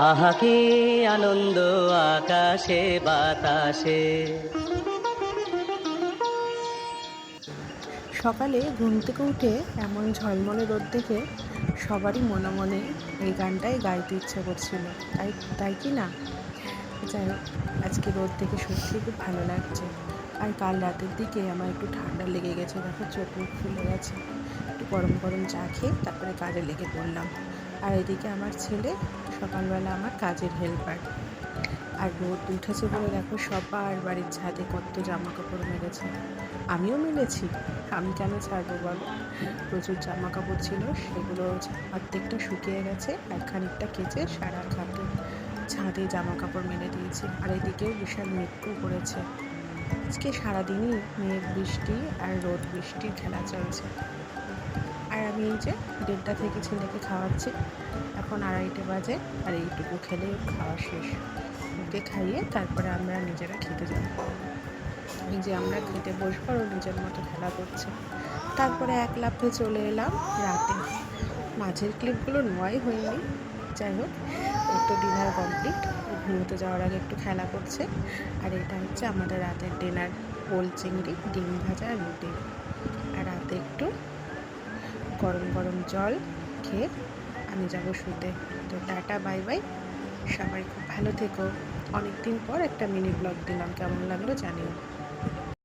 আহা কি আনন্দ আকাশে বাতাসে। সকালে ঘুম থেকে উঠে এমন ঝলমলে রোদ দেখে সবারই মনে মনে এই গানটাই গাইতে ইচ্ছে করছিল। তাই তাই কি না? যাই হোক, আজকে রোদ দেখে সত্যিই খুব ভালো লাগছে। আর কাল রাতের দিকে আমার একটু ঠান্ডা লেগে গেছে, দেখো চোখ মুখ ফুলে গেছে। একটু গরম গরম চা খেয়ে তারপরে কাজে লেগে পড়লাম। আর এদিকে আমার ছেলে সকালবেলা আমার কাজের হেল্পার। আর রোদ উঠেছে বলে দেখো সবার বাড়ির ছাদে কত জামা কাপড় মেলেছে। আমিও মেলেছি, আমি কেন ছাড়বো বলো। প্রচুর জামা কাপড় ছিল, সেগুলো অর্ধেকটা শুকিয়ে গেছে আর খানিকটা কেচে সারা ছাদে জামা কাপড় মেলে দিয়েছি। আর এদিকেও বিশাল মেঘও করেছে। আজকে সারাদিনই মেঘ বৃষ্টি আর রোদ বৃষ্টির খেলা চলছে। আর আমি এই যে 1:30 থেকে ছেলেকে খাওয়াচ্ছি, এখন 2:30 বাজে। আর এইটুকু খেলে খাওয়া শেষ। ওকে খাইয়ে তারপরে আমরা নিজেরা খেতে যাব। এই যে আমরা খেতে বসবো আর ও নিজের মতো খেলা করছে। তারপরে এক লাফে চলে এলাম রাতে। মাঝের ক্লিপগুলো নেওয়াই হয়নি। যাই হোক, ওর তো ডিনার কমপ্লিট। ও ঘুমোতে যাওয়ার আগে একটু খেলা করছে। আর এটা হচ্ছে আমাদের রাতের ডিনার: ওল চিংড়ি, ডিম ভাজা আর রুটি। আর রাতে একটু গরম গরম জল খেয়ে আমি যাবো শুতে। তো টাটা, বাই বাই, সবাই খুব ভালো থেকো। অনেকদিন পর একটা মিনি ব্লগ দিলাম, কেমন লাগলো জানিও।